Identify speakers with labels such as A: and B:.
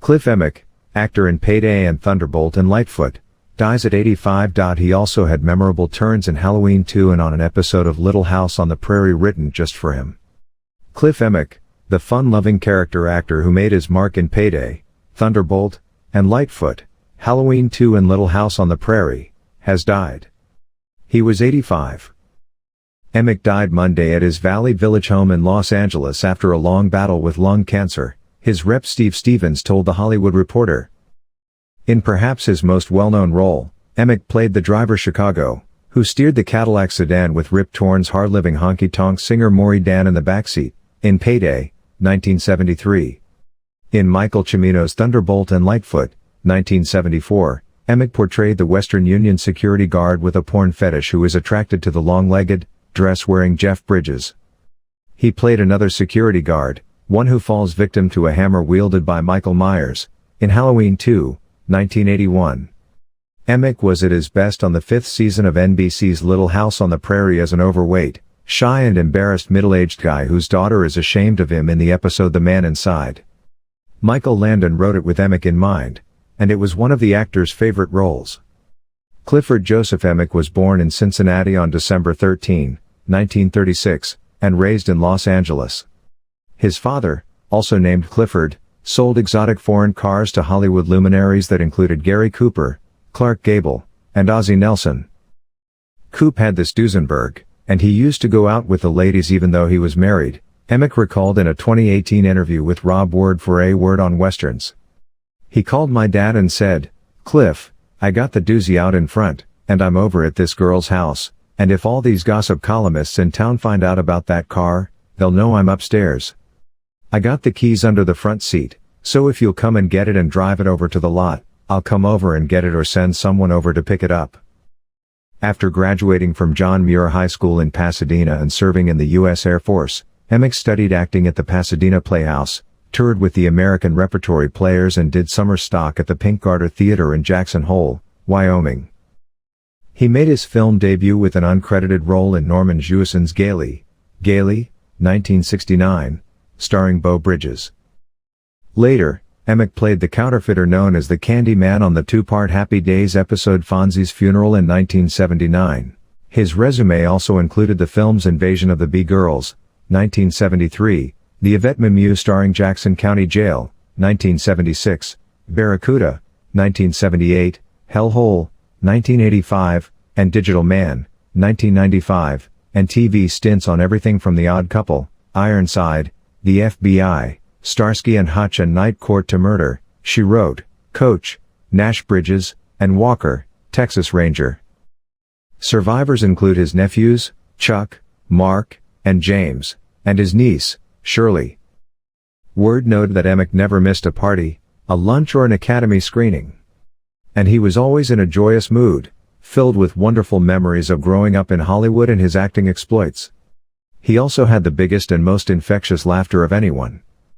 A: Cliff Emmich, actor in Payday and Thunderbolt and Lightfoot, dies at 85. He also had memorable turns in Halloween 2 and on an episode of Little House on the Prairie written just for him. Cliff Emmich, the fun-loving character actor who made his mark in Payday, Thunderbolt, and Lightfoot, Halloween 2 and Little House on the Prairie, has died. He was 85. Emmich died Monday at his Valley Village home in Los Angeles after a long battle with lung cancer, his rep Steve Stevens told The Hollywood Reporter. In perhaps his most well-known role, Emmich played the driver Chicago, who steered the Cadillac sedan with Rip Torn's hard-living honky-tonk singer Maury Dan in the backseat, in Payday, 1973. In Michael Cimino's Thunderbolt and Lightfoot, 1974, Emmich portrayed the Western Union security guard with a porn fetish who is attracted to the long-legged, dress-wearing Jeff Bridges. He played another security guard, one who falls victim to a hammer wielded by Michael Myers, in Halloween 2, 1981. Emmich was at his best on the 5th season of NBC's Little House on the Prairie as an overweight, shy and embarrassed middle-aged guy whose daughter is ashamed of him in the episode The Man Inside. Michael Landon wrote it with Emmich in mind, and it was one of the actor's favorite roles. Clifford Joseph Emmich was born in Cincinnati on December 13, 1936, and raised in Los Angeles. His father, also named Clifford, sold exotic foreign cars to Hollywood luminaries that included Gary Cooper, Clark Gable, and Ozzie Nelson. Coop had this Duesenberg, and he used to go out with the ladies even though he was married, Emmich recalled in a 2018 interview with Rob Word for A Word on Westerns. He called my dad and said, "Cliff, I got the doozy out in front, and I'm over at this girl's house, and if all these gossip columnists in town find out about that car, they'll know I'm upstairs. I got the keys under the front seat, so if you'll come and get it and drive it over to the lot, I'll come over and get it or send someone over to pick it up." After graduating from John Muir High School in Pasadena and serving in the U.S. Air Force, Emmich studied acting at the Pasadena Playhouse, toured with the American Repertory Players and did summer stock at the Pink Garter Theater in Jackson Hole, Wyoming. He made his film debut with an uncredited role in Norman Jewison's Gailey, 1969, starring Beau Bridges. Later, Emmich played the counterfeiter known as the Candy Man on the two-part Happy Days episode Fonzie's Funeral in 1979. His resume also included the films Invasion of the B-Girls, 1973, The Yvette Mimieux starring Jackson County Jail, 1976, Barracuda, 1978, Hellhole, 1985, and Digital Man, 1995, and TV stints on everything from The Odd Couple, Ironside, The FBI, Starsky and Hutch and Night Court to Murder, She Wrote, Coach, Nash Bridges, and Walker, Texas Ranger. Survivors include his nephews, Chuck, Mark, and James, and his niece, Shirley. Word noted that Emmich never missed a party, a lunch or an Academy screening. And he was always in a joyous mood, filled with wonderful memories of growing up in Hollywood and his acting exploits. He also had the biggest and most infectious laughter of anyone.